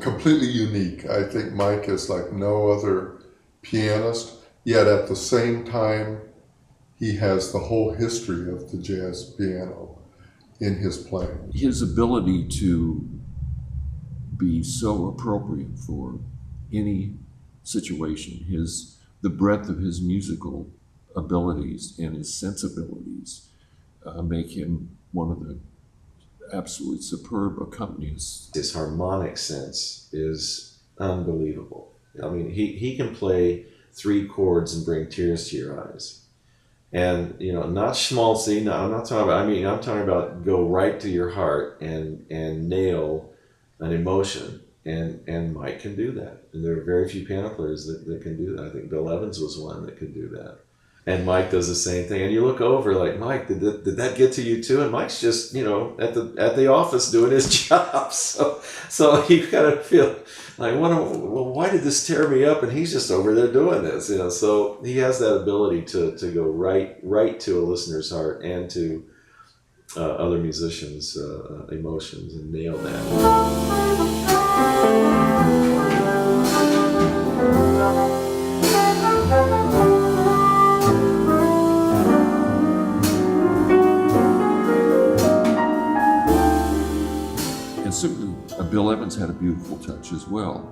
Completely unique. I think Mike is like no other pianist, yet at the same time, he has the whole history of the jazz piano in his playing. His ability to be so appropriate for any situation, the breadth of his musical abilities and his sensibilities make him one of the absolutely superb accompanists. His harmonic sense is unbelievable. I mean, he can play 3 chords and bring tears to your eyes. And, you know, not schmaltzy, no, I'm not talking about, I'm talking about go right to your heart and nail an emotion. And Mike can do that. And there are very few piano players that can do that. I think Bill Evans was one that could do that. And Mike does the same thing. And you look over like, Mike, did that get to you too? And Mike's just, you know, at the office doing his job. So you kind of feel like, well, why did this tear me up? And he's just over there doing this, you know. So he has that ability to go right to a listener's heart and to other musicians' emotions and nail that. And certainly Bill Evans had a beautiful touch as well,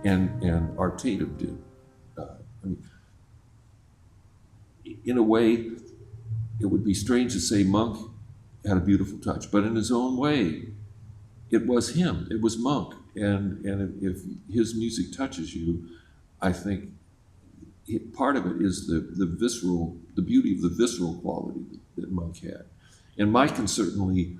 and Art Tatum did. In a way, it would be strange to say Monk had a beautiful touch, but in his own way, it was him. It was Monk, and if his music touches you, I think part of it is the visceral, the beauty of the visceral quality that Monk had, and Mike can certainly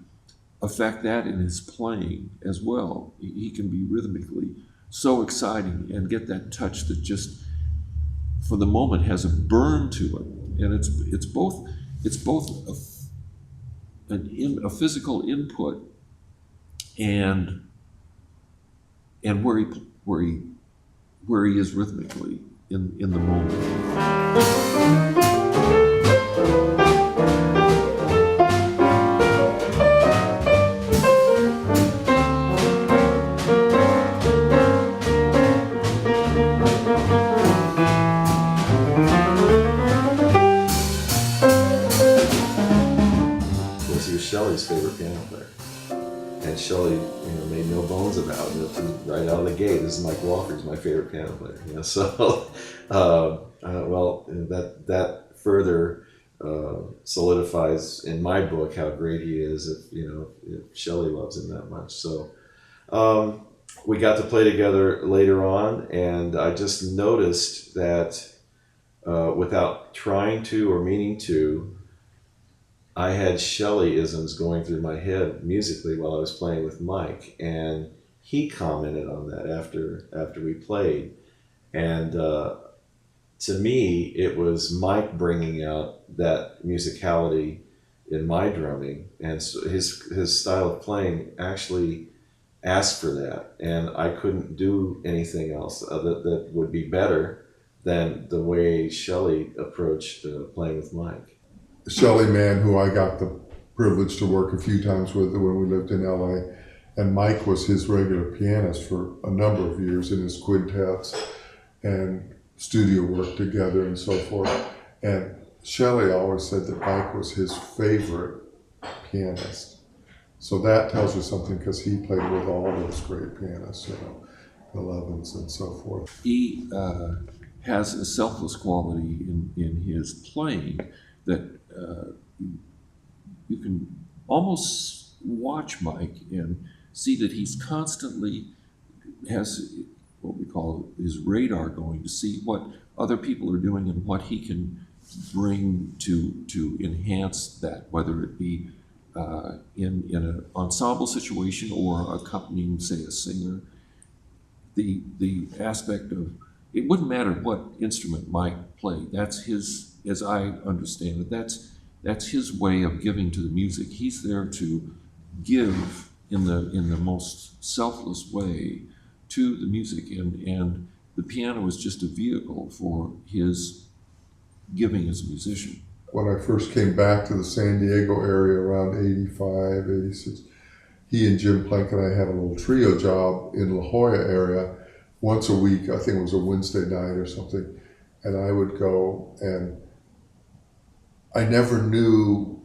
affect that in his playing as well. He can be rhythmically so exciting and get that touch that just, for the moment, has a burn to it, and it's both a physical input and where he is rhythmically in the moment. Shelly's favorite piano player, and Shelly, made no bones about it right out of the gate. This is Mike Wofford's my favorite piano player. So, that further solidifies in my book how great he is. If Shelly loves him that much. So, we got to play together later on, and I just noticed that without trying to or meaning to, I had Shelly-isms going through my head musically while I was playing with Mike, and he commented on that after we played. And to me, it was Mike bringing out that musicality in my drumming, and so his style of playing actually asked for that, and I couldn't do anything else that would be better than the way Shelly approached playing with Mike. Shelly Manne, who I got the privilege to work a few times with when we lived in LA, and Mike was his regular pianist for a number of years in his quintets and studio work together and so forth. And Shelly always said that Mike was his favorite pianist. So that tells you something, because he played with all those great pianists, Bill Evans and so forth. He has a selfless quality in his playing that you can almost watch Mike and see that he's constantly has what we call his radar going to see what other people are doing and what he can bring to enhance that, whether it be in an ensemble situation or accompanying, say, a singer. The aspect of, it wouldn't matter what instrument Mike played. That's his, as I understand it, that's his way of giving to the music. He's there to give in the most selfless way to the music, and the piano was just a vehicle for his giving as a musician. When I first came back to the San Diego area around 85, 86, he and Jim Plank and I had a little trio job in La Jolla area once a week. I think it was a Wednesday night or something. And I would go, and I never knew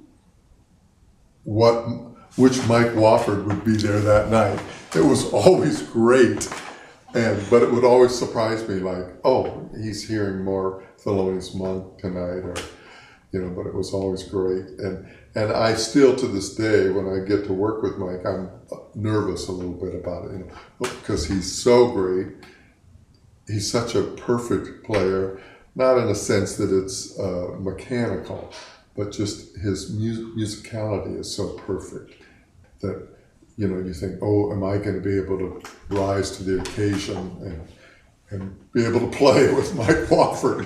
which Mike Wofford would be there that night. It was always great. But it would always surprise me, like, oh, he's hearing more Thelonious Monk tonight, or, but it was always great. And I still, to this day, when I get to work with Mike, I'm nervous a little bit about it, because he's so great. He's such a perfect player, not in a sense that it's mechanical, but just his musicality is so perfect that, you think, oh, am I going to be able to rise to the occasion and be able to play with Mike Wofford,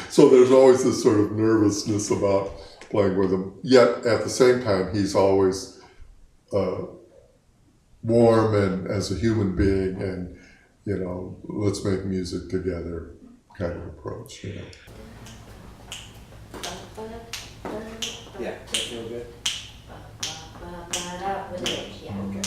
So there's always this sort of nervousness about playing with him. Yet at the same time, he's always warm and as a human being, and let's make music together kind of approach. Yeah, that feel good? With the edge, yeah. Okay.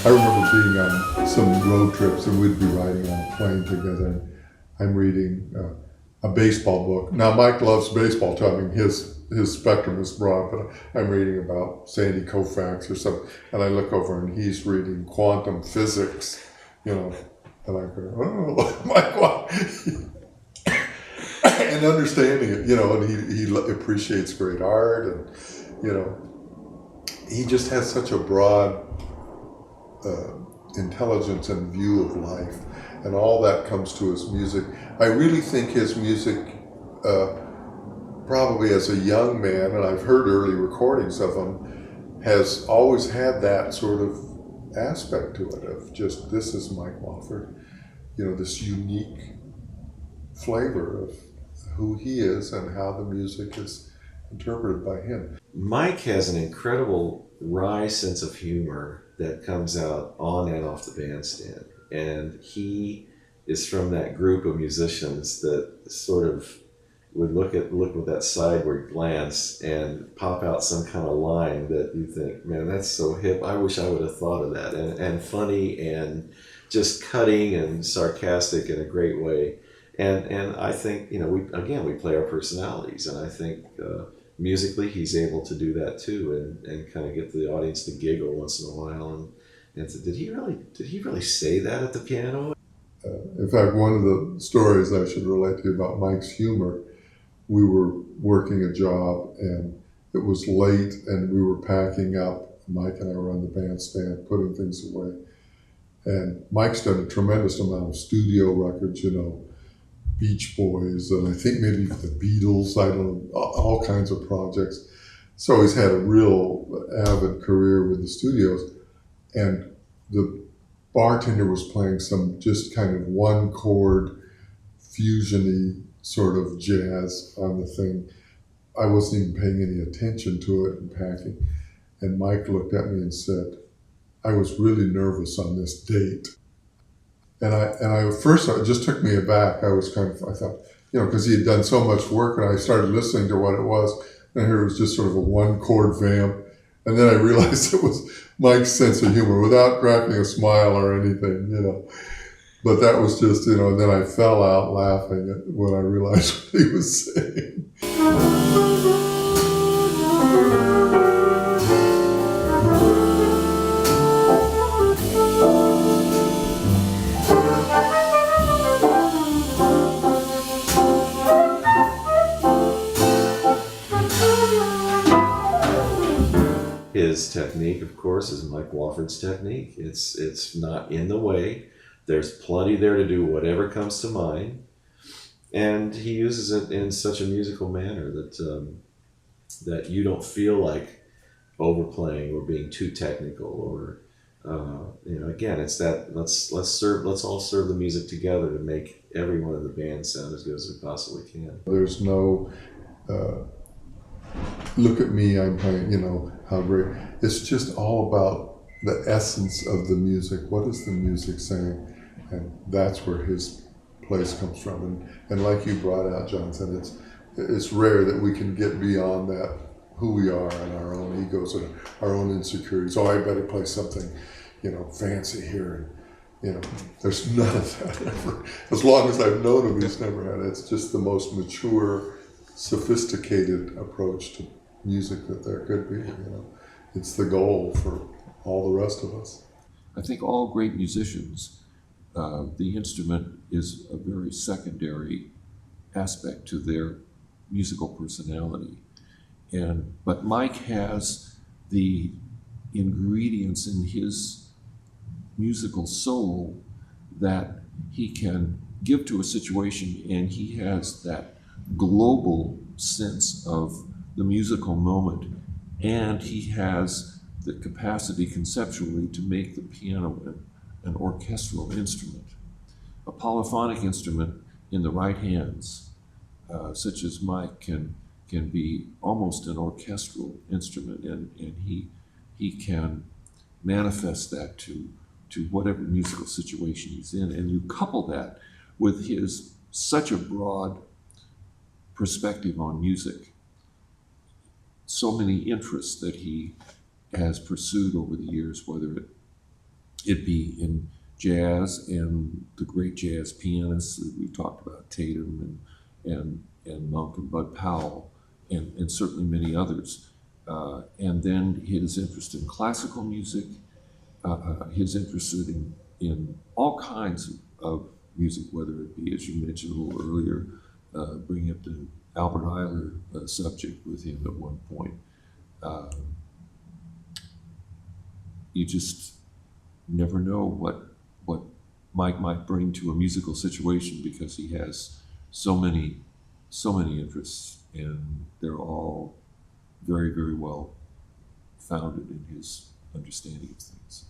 I remember being on some road trips, and we'd be riding on a plane together, and I'm reading a baseball book. Now, Mike loves baseball too. I mean, his spectrum is broad, but I'm reading about Sandy Koufax or something, and I look over and he's reading quantum physics, and I go, oh, Mike, what? And understanding it, and he appreciates great art, and, he just has such a broad intelligence and view of life, and all that comes to his music. I really think his music, probably as a young man, and I've heard early recordings of him, has always had that sort of aspect to it of just, this is Mike Wofford, this unique flavor of who he is and how the music is interpreted by him. Mike has an incredible wry sense of humor that comes out on and off the bandstand, and he is from that group of musicians that sort of would look with that sideward glance and pop out some kind of line that you think, man, that's so hip. I wish I would have thought of that, and funny and just cutting and sarcastic in a great way. And I think, we play our personalities, and I think musically he's able to do that too, and kind of get the audience to giggle once in a while. And so did he really say that at the piano? In fact, one of the stories I should relate to you about Mike's humor, we were working a job and it was late and we were packing up. Mike and I were on the bandstand putting things away. And Mike's done a tremendous amount of studio records, Beach Boys, and I think maybe the Beatles, I don't know, all kinds of projects. So he's had a real avid career with the studios. And the bartender was playing some just kind of one chord fusiony sort of jazz on the thing. I wasn't even paying any attention to it and packing. And Mike looked at me and said, I was really nervous on this date. And at first it just took me aback. I thought, because he had done so much work, and I started listening to what it was, and I heard it was just sort of a one chord vamp. And then I realized it was Mike's sense of humor without cracking a smile or anything, But that was just, and then I fell out laughing when I realized what he was saying. His technique, of course, is Mike Wofford's technique. It's not in the way. there's plenty there to do whatever comes to mind, and he uses it in such a musical manner that that you don't feel like overplaying or being too technical or again, it's that let's all serve the music together to make everyone in the band sound as good as we possibly can. There's no look at me, I'm playing, how great. It's just all about the essence of the music. What is the music saying? And that's where his place comes from. And like you brought out, Johnson, it's rare that we can get beyond that, who we are and our own egos and our own insecurities. Oh, I better play something, fancy here. And, there's none of that ever. As long as I've known him, he's never had it. It's just the most mature, sophisticated approach to music that there could be. It's the goal for all the rest of us. I think all great musicians, the instrument is a very secondary aspect to their musical personality. But Mike has the ingredients in his musical soul that he can give to a situation, and he has that global sense of the musical moment, and he has the capacity conceptually to make the piano an orchestral instrument, a polyphonic instrument in the right hands, such as Mike can be almost an orchestral instrument, and he can manifest that to whatever musical situation he's in. And you couple that with his such a broad perspective on music, so many interests that he has pursued over the years, whether it be in jazz and the great jazz pianists that we talked about, Tatum and Monk and Bud Powell, and certainly many others. And then his interest in classical music, his interest in all kinds of music, whether it be, as you mentioned a little earlier, bringing up the Albert Ayler subject with him at one point. You just never know what Mike might bring to a musical situation, because he has so many interests, and they're all very, very well founded in his understanding of things.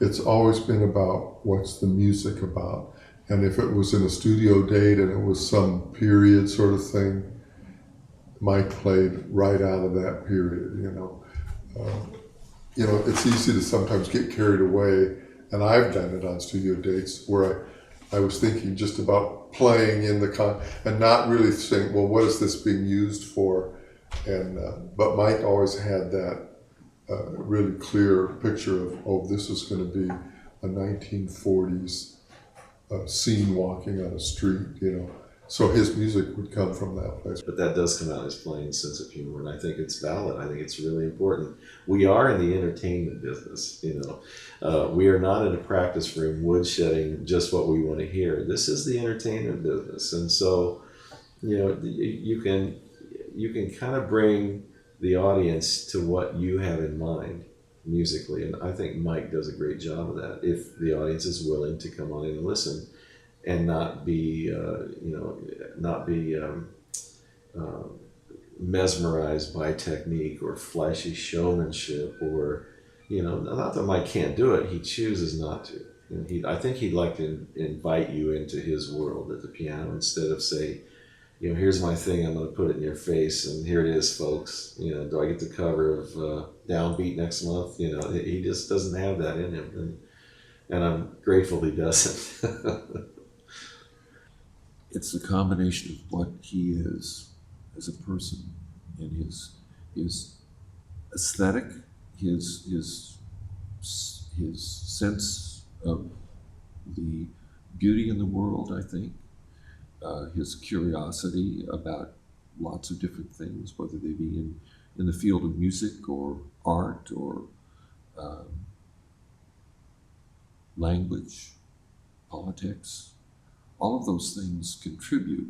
It's always been about what's the music about. And if it was in a studio date and it was some period sort of thing, Mike played right out of that period, it's easy to sometimes get carried away, and I've done it on studio dates where I was thinking just about playing in the and not really saying, well, what is this being used for? And but Mike always had that really clear picture of, oh, this is going to be a 1940s scene walking on a street, So his music would come from that place. But that does come out in his playing sense of humor, and I think it's valid. I think it's really important. We are in the entertainment business, We are not in a practice room woodshedding just what we want to hear. This is the entertainment business, and so, you can kind of bring the audience to what you have in mind musically, and I think Mike does a great job of that. If the audience is willing to come on in and listen, and not be mesmerized by technique or flashy showmanship, or not that Mike can't do it. He chooses not to, and I think he'd like to invite you into his world at the piano instead of say, here's my thing, I'm going to put it in your face, and here it is, folks. Do I get the cover of Downbeat next month? He just doesn't have that in him, and I'm grateful he doesn't. It's the combination of what he is as a person, and his aesthetic, his sense of the beauty in the world, I think, his curiosity about lots of different things, whether they be in the field of music or art or language, politics. All of those things contribute.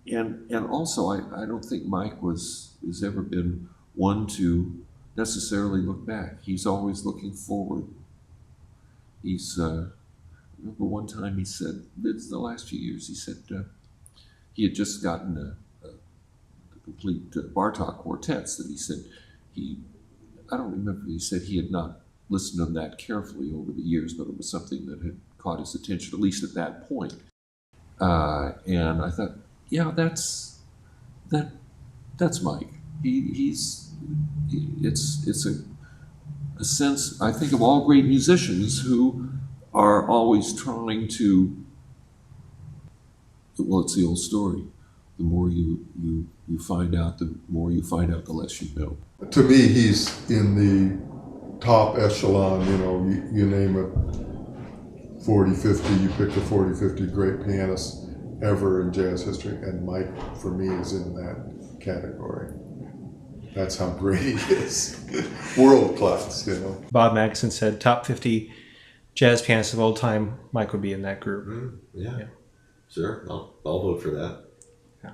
And also, I don't think Mike has ever been one to necessarily look back. He's always looking forward. He's remember one time he said, it's the last few years, he said he had just gotten a complete Bartok quartets that he said I don't remember, he said he had not listened to them that carefully over the years, but it was something that had caught his attention, at least at that point. And I thought, yeah, that's Mike. It's a sense, I think, of all great musicians who are always trying to, well, it's the old story. The more you find out, the more you find out, the less you know. To me, he's in the top echelon, you name it, 40, 50, you pick the 40, 50 great pianists ever in jazz history, and Mike, for me, is in that category. That's how great he is. World class, Bob Magnuson said top 50 jazz pianists of all time, Mike would be in that group. Yeah. Sure. I'll vote for that. Yeah.